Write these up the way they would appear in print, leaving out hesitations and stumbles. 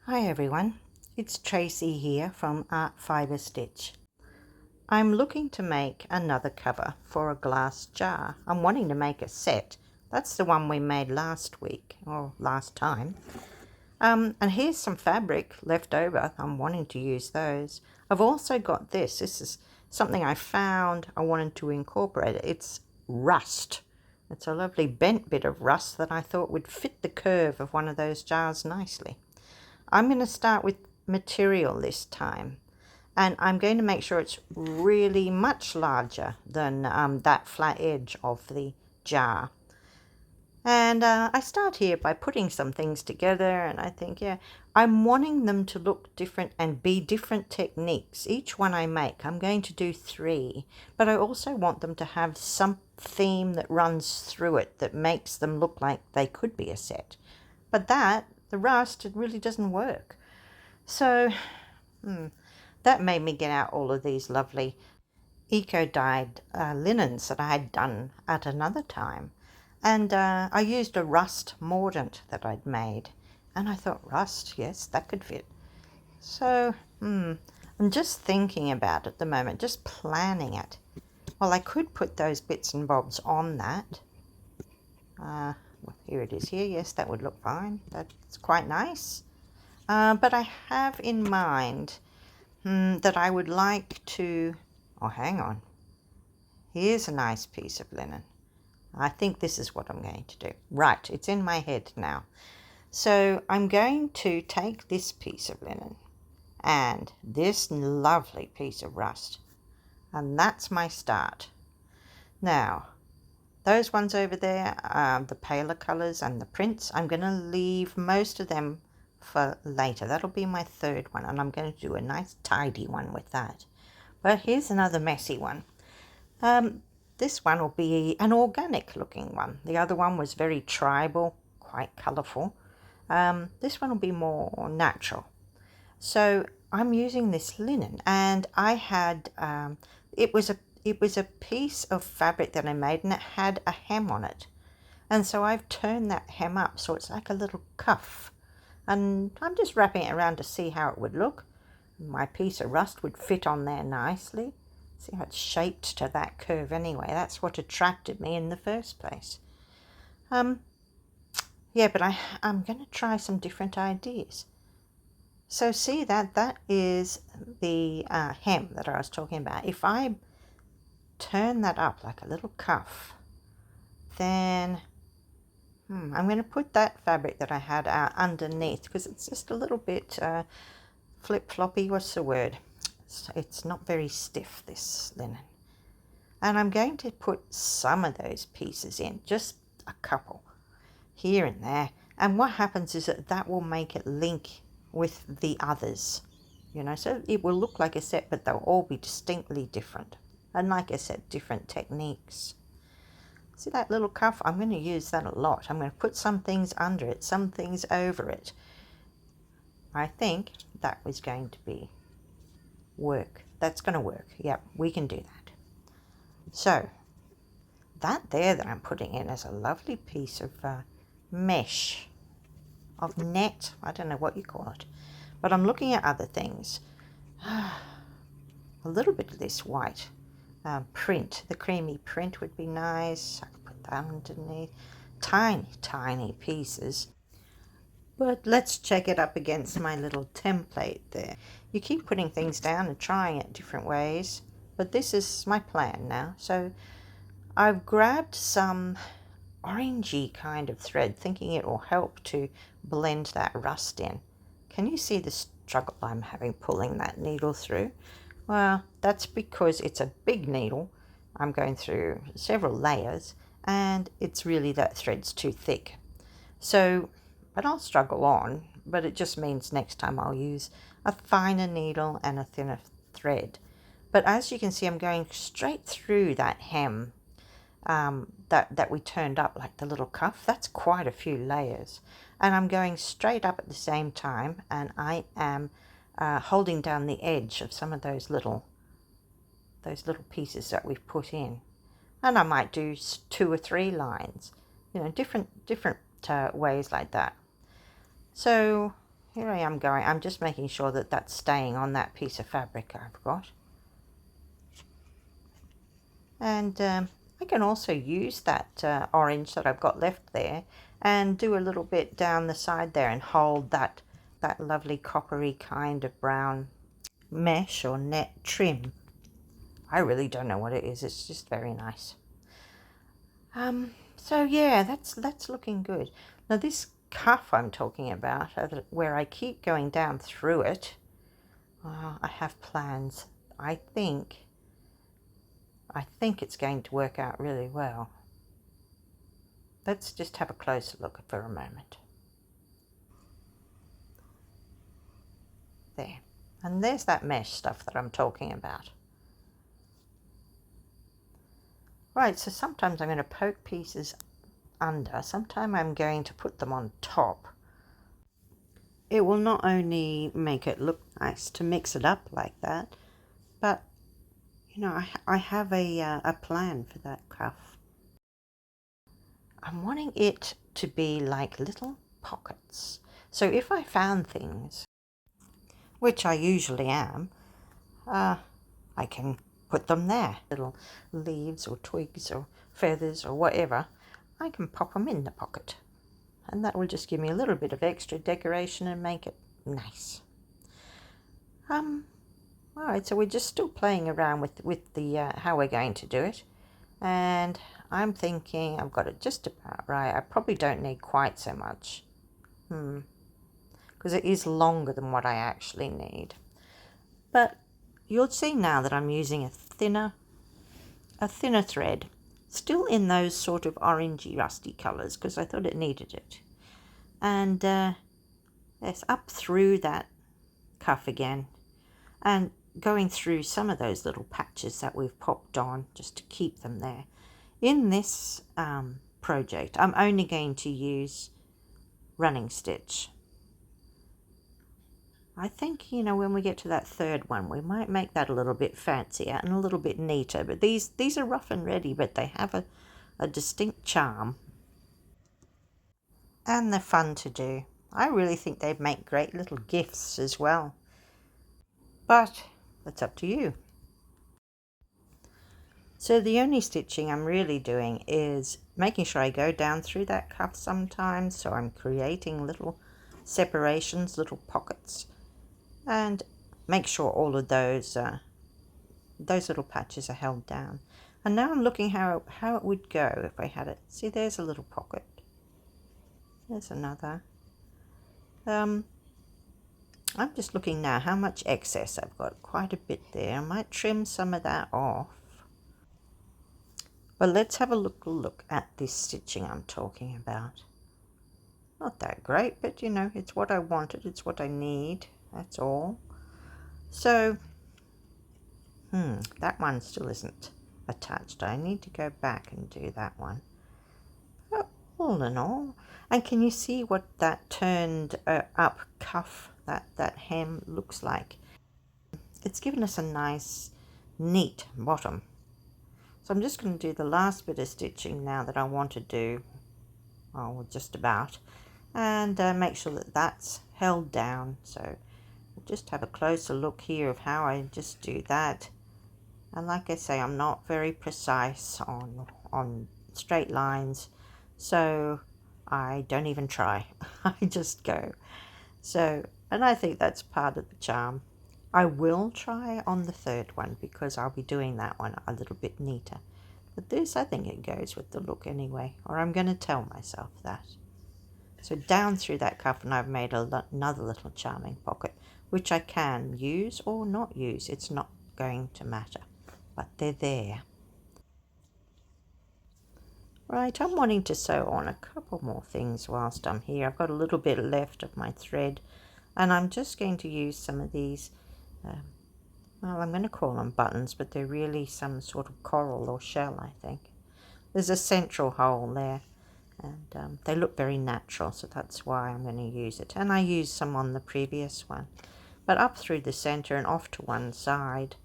Hi everyone, it's Tracy here from Art Fibre Stitch. I'm looking to make another cover for a glass jar. I'm wanting to make a set. That's the one we made last week or last time. And here's some fabric left over. I'm wanting to use those. I've also got this. This is something I found I wanted to incorporate. It's rust. It's a lovely bent bit of rust that I thought would fit the curve of one of those jars nicely. I'm going to start with material this time, and I'm going to make sure it's really much larger than that flat edge of the jar. And I start here by putting some things together, and I think, yeah, I'm wanting them to look different and be different techniques. Each one I make, I'm going to do 3, but I also want them to have some theme that runs through it that makes them look like they could be a set. But the rust, it really doesn't work. So that made me get out all of these lovely eco-dyed linens that I had done at another time. And I used a rust mordant that I'd made. And I thought, rust, yes, that could fit. So I'm just thinking about it at the moment, just planning it. Well, I could put those bits and bobs on that. Here it is here. Yes, that would look fine. That's quite nice. But I have in mind that I would like to... Oh, hang on. Here's a nice piece of linen. I think this is what I'm going to do. Right, it's in my head now. So I'm going to take this piece of linen and this lovely piece of rust. And that's my start. Now, those ones over there, the paler colours and the prints, I'm going to leave most of them for later. That'll be my 3rd one, and I'm going to do a nice tidy one with that. But here's another messy one. This one will be an organic looking one. The other one was very tribal, quite colourful. This one will be more natural. So I'm using this linen, and I had it was a piece of fabric that I made, and it had a hem on it. And so I've turned that hem up so it's like a little cuff. And I'm just wrapping it around to see how it would look. My piece of rust would fit on there nicely. See how it's shaped to that curve anyway. That's what attracted me in the first place. Yeah, but I'm going to try some different ideas. So see that is the hem that I was talking about. If I turn that up like a little cuff, then I'm going to put that fabric that I had underneath, because it's just a little bit flip-floppy. What's the word? It's not very stiff, this linen. And I'm going to put some of those pieces in, just a couple here and there. And what happens is that will make it link with the others, you know, so it will look like a set, but they'll all be distinctly different. And like I said, different techniques. See that little cuff? I'm going to use that a lot. I'm going to put some things under it, some things over it. I think that was going to be work. That's going to work. Yep, we can do that. So that there that I'm putting in is a lovely piece of mesh, of net. I don't know what you call it. But I'm looking at other things. A little bit of this white print, the creamy print would be nice. I could put that underneath. Tiny, tiny pieces. But let's check it up against my little template there. You keep putting things down and trying it different ways, but this is my plan now. So I've grabbed some orangey kind of thread, thinking it will help to blend that rust in. Can you see the struggle I'm having pulling that needle through? Well, that's because it's a big needle. I'm going through several layers, and it's really that thread's too thick. So, but I'll struggle on, but it just means next time I'll use a finer needle and a thinner thread. But as you can see, I'm going straight through that hem that we turned up like the little cuff. That's quite a few layers. And I'm going straight up at the same time, and I am holding down the edge of some of those little pieces that we've put in. And I might do 2 or 3 lines, you know, different ways like that. So here I am going. I'm just making sure that that's staying on that piece of fabric I've got. And I can also use that orange that I've got left there and do a little bit down the side there and hold that lovely coppery kind of brown mesh or net trim. I really don't know what it is. It's just very nice. So yeah, that's looking good. Now this cuff I'm talking about, where I keep going down through it, I have plans. I think it's going to work out really well. Let's just have a closer look for a moment. There. And there's that mesh stuff that I'm talking about. Right, so sometimes I'm going to poke pieces under. Sometimes I'm going to put them on top. It will not only make it look nice to mix it up like that, but you know, I have a plan for that cuff. I'm wanting it to be like little pockets. So if I found things, which I usually am, I can put them there. Little leaves or twigs or feathers or whatever, I can pop them in the pocket. And that will just give me a little bit of extra decoration and make it nice. Alright, so we're just still playing around with the how we're going to do it. And I'm thinking I've got it just about right. I probably don't need quite so much. Because it is longer than what I actually need. But you'll see now that I'm using a thinner thread. Still in those sort of orangey rusty colours because I thought it needed it. And yes, up through that cuff again. And going through some of those little patches that we've popped on just to keep them there. In this project, I'm only going to use running stitch. I think, you know, when we get to that third one, we might make that a little bit fancier and a little bit neater. But these are rough and ready, but they have a distinct charm. And they're fun to do. I really think they'd make great little gifts as well. But that's up to you. So the only stitching I'm really doing is making sure I go down through that cuff sometimes. So I'm creating little separations, little pockets. And make sure all of those little patches are held down. And now I'm looking how it would go if I had it. See, there's a little pocket. There's another. I'm just looking now how much excess I've got. Quite a bit there. I might trim some of that off. But let's have a look at this stitching I'm talking about. Not that great, but you know, it's what I wanted. It's what I need. That's all. So, that one still isn't attached. I need to go back and do that one. But all in all, and can you see what that turned up cuff, that hem looks like? It's given us a nice, neat bottom. So I'm just going to do the last bit of stitching now that I want to do, oh, just about, and make sure that that's held down. So we'll just have a closer look here of how I just do that. And like I say, I'm not very precise on straight lines, so I don't even try. I just go. So, and I think that's part of the charm. I will try on the third one because I'll be doing that one a little bit neater. But this, I think it goes with the look anyway, or I'm going to tell myself that. So down through that cuff, and I've made another little charming pocket, which I can use or not use. It's not going to matter, but they're there. Right, I'm wanting to sew on a couple more things whilst I'm here. I've got a little bit left of my thread, and I'm just going to use some of these, well, I'm going to call them buttons, but they're really some sort of coral or shell, I think. There's a central hole there, and they look very natural, so that's why I'm going to use it. And I used some on the previous one. But up through the center and off to one side,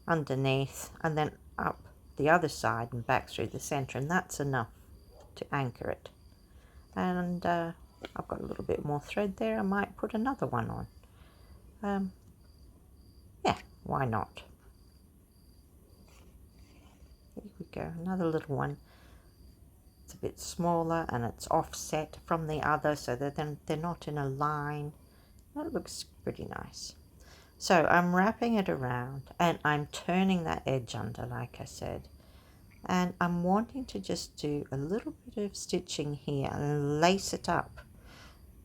underneath, and then up the other side and back through the center, and that's enough to anchor it. And I've got a little bit more thread there. I might put another one on. Yeah, why not? Here we go, another little one. It's a bit smaller and it's offset from the other so that then they're not in a line. That looks pretty nice. So I'm wrapping it around and I'm turning that edge under, like I said. And I'm wanting to just do a little bit of stitching here and lace it up.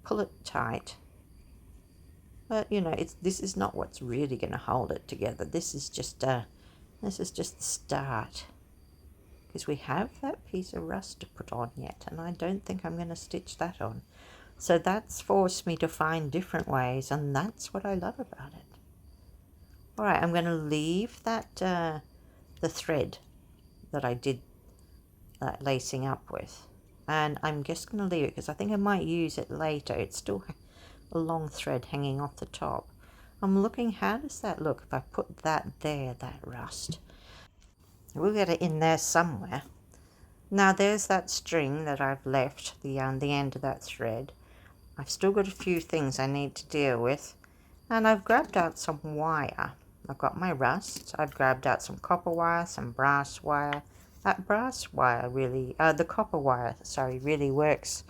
Pull it tight. But you know, this is not what's really going to hold it together. This is just the start. Because we have that piece of rust to put on yet, and I don't think I'm going to stitch that on. So that's forced me to find different ways, and that's what I love about it. All right, I'm going to leave that the thread that I did that lacing up with, and I'm just going to leave it because I think I might use it later. It's still a long thread hanging off the top. I'm looking, how does that look if I put that there, that rust? We'll get it in there somewhere. Now there's that string that I've left, the end of that thread. I've still got a few things I need to deal with, and I've grabbed out some wire. I've got my rust, I've grabbed out some copper wire, some brass wire. That brass wire really, the copper wire, sorry, really works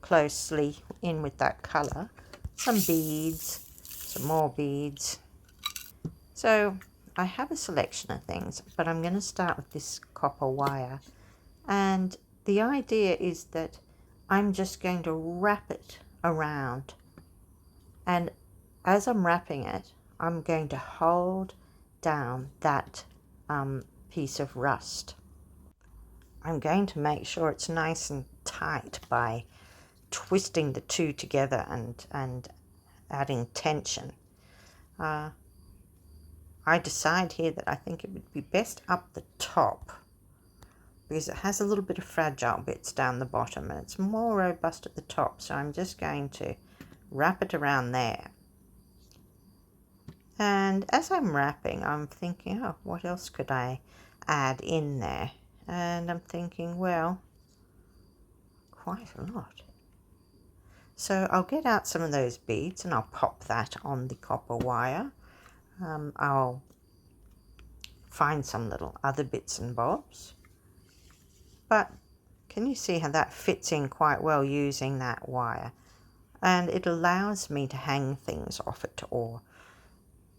closely in with that colour. Some beads, some more beads. So I have a selection of things, but I'm going to start with this copper wire. And the idea is that I'm just going to wrap it around. And as I'm wrapping it, I'm going to hold down that piece of rust. I'm going to make sure it's nice and tight by twisting the two together and adding tension. I decide here that I think it would be best up the top because it has a little bit of fragile bits down the bottom and it's more robust at the top. So I'm just going to wrap it around there. And as I'm wrapping, I'm thinking, oh, what else could I add in there? And I'm thinking, well, quite a lot. So I'll get out some of those beads and I'll pop that on the copper wire. I'll find some little other bits and bobs. But can you see how that fits in quite well using that wire? And it allows me to hang things off it or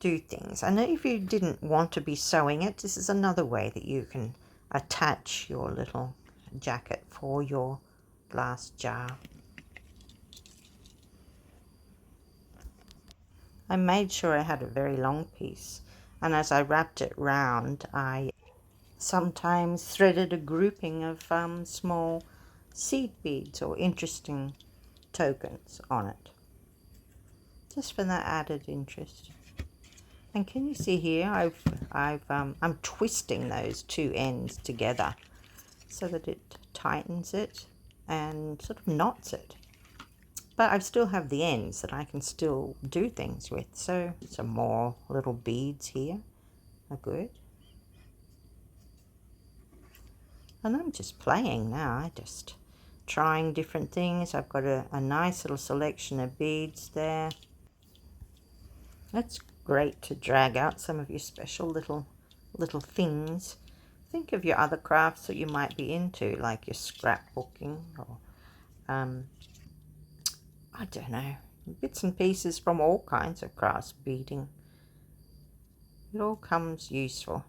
do things. And if you didn't want to be sewing it, this is another way that you can attach your little jacket for your glass jar. I made sure I had a very long piece, and as I wrapped it round, I sometimes threaded a grouping of small seed beads or interesting tokens on it, just for that added interest. And can you see here, I'm twisting those two ends together so that it tightens it and sort of knots it. But I still have the ends that I can still do things with. So some more little beads here are good. And I'm just playing now. I just trying different things. I've got a nice little selection of beads there. That's great to drag out some of your special little things. Think of your other crafts that you might be into, like your scrapbooking or I don't know, bits and pieces from all kinds of crafts, beading. It all comes useful.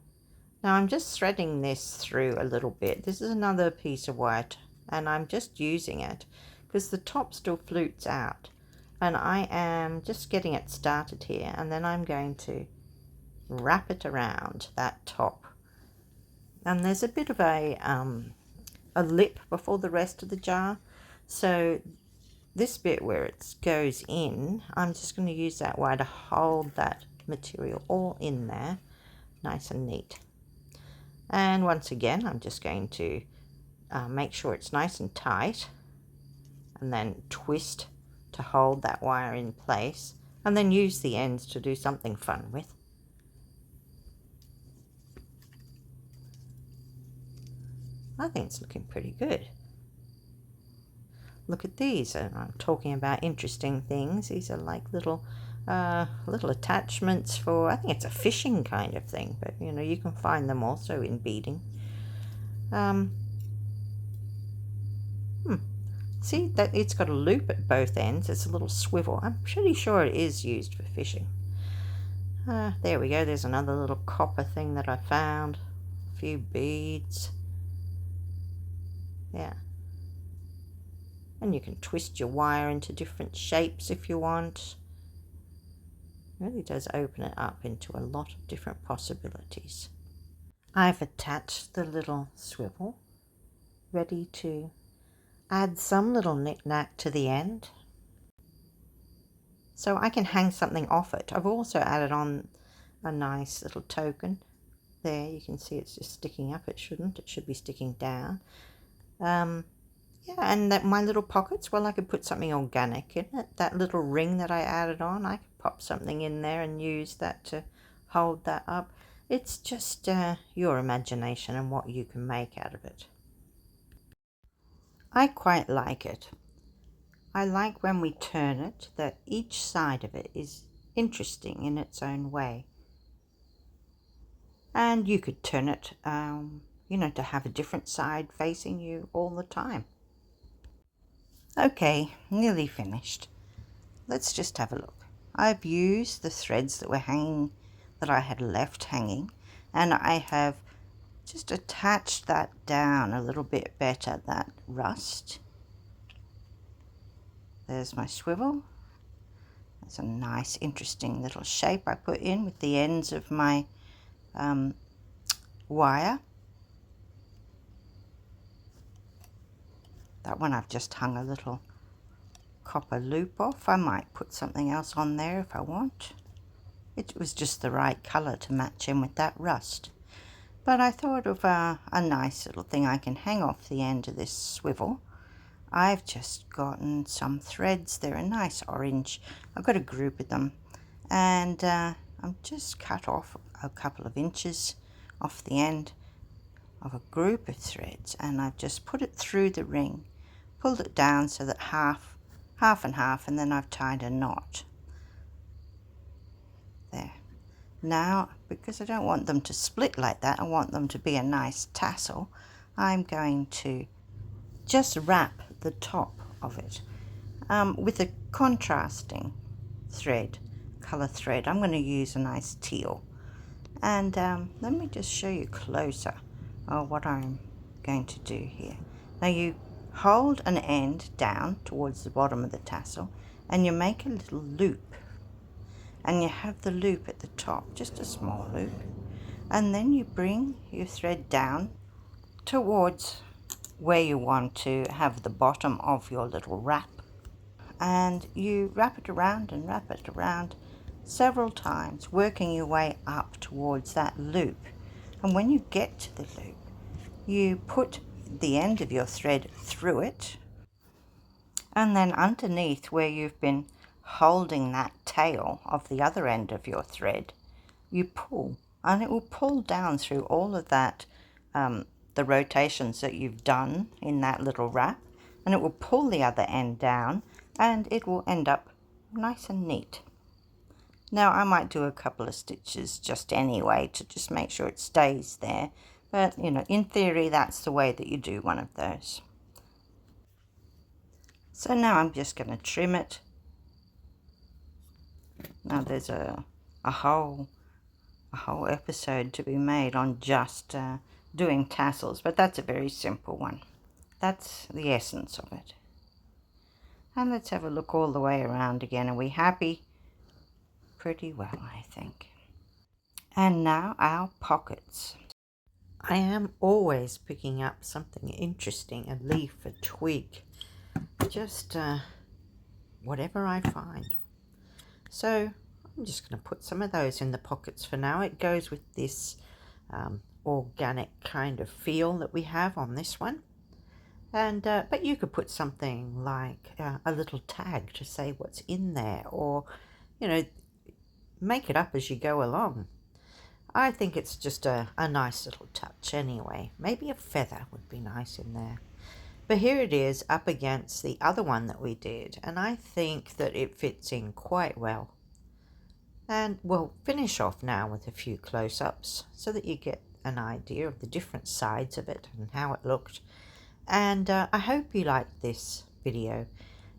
Now I'm just threading this through a little bit. This is another piece of white and I'm just using it because the top still flutes out. And I am just getting it started here, and then I'm going to wrap it around that top. And there's a bit of a lip before the rest of the jar. So this bit where it goes in, I'm just going to use that wire to hold that material all in there, nice and neat. And once again, I'm just going to make sure it's nice and tight, and then twist to hold that wire in place, and then use the ends to do something fun with. I think it's looking pretty good. look at these. And I'm talking about interesting things. These are like little attachments for, I think it's a fishing kind of thing, but you know, you can find them also in beading. See that it's got a loop at both ends. It's a little swivel. I'm pretty sure it is used for fishing. There we go. There's another little copper thing that I found. A few beads. Yeah. And you can twist your wire into different shapes if you want. It really does open it up into a lot of different possibilities. I've attached the little swivel, ready to add some little knick-knack to the end, so I can hang something off it. I've also added on a nice little token. There you can see it's just sticking up. It shouldn't. It should be sticking down. Yeah, and that my little pockets, well, I could put something organic in it. That little ring that I added on, I could pop something in there and use that to hold that up. It's just your imagination and what you can make out of it. I quite like it. I like when we turn it, that each side of it is interesting in its own way. And you could turn it, you know, to have a different side facing you all the time. Okay, nearly finished. Let's just have a look. I've used the threads that were hanging, that I had left hanging, and I have just attached that down a little bit better, that rust. There's my swivel. That's a nice interesting little shape I put in with the ends of my wire. That one I've just hung a little copper loop off. I might put something else on there if I want. It was just the right colour to match in with that rust. But I thought of a nice little thing I can hang off the end of this swivel. I've just gotten some threads. They're a nice orange. I've got a group of them, and I'm just cut off a couple of inches off the end of a group of threads, and I've just put it through the ring, pulled it down so that half and half, and then I've tied a knot there. Now, because I don't want them to split like that, I want them to be a nice tassel, I'm going to just wrap the top of it with a contrasting thread, color thread. I'm going to use a nice teal, and let me just show you closer what I'm going to do here. Now you hold an end down towards the bottom of the tassel, and you make a little loop, and you have the loop at the top, just a small loop, and then you bring your thread down towards where you want to have the bottom of your little wrap, and you wrap it around and wrap it around several times, working your way up towards that loop. And when you get to the loop, you put the end of your thread through it, and then underneath where you've been holding that tail of the other end of your thread, you pull, and it will pull down through all of that, the rotations that you've done in that little wrap, and it will pull the other end down, and it will end up nice and neat. Now I might do a couple of stitches just anyway to just make sure it stays there, but you know, in theory that's the way that you do one of those. So now I'm just going to trim it. Now there's a whole episode to be made on just doing tassels, but that's a very simple one. That's the essence of it. And let's have a look all the way around again. Are we happy? Pretty well, I think. And now our pockets. I am always picking up something interesting, a leaf, a twig, just whatever I find. So I'm just going to put some of those in the pockets for now. It goes with this organic kind of feel that we have on this one. And but you could put something like a little tag to say what's in there, or you know, make it up as you go along. I think it's just a nice little touch anyway. Maybe a feather would be nice in there. But here it is up against the other one that we did, and I think that it fits in quite well. And we'll finish off now with a few close-ups so that you get an idea of the different sides of it and how it looked. And I hope you liked this video.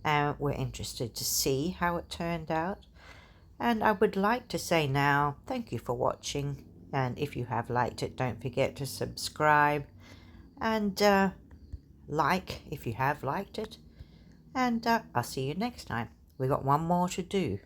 We're interested to see how it turned out. And I would like to say now, thank you for watching. And if you have liked it, don't forget to subscribe. And like if you have liked it. And I'll see you next time. We've got one more to do.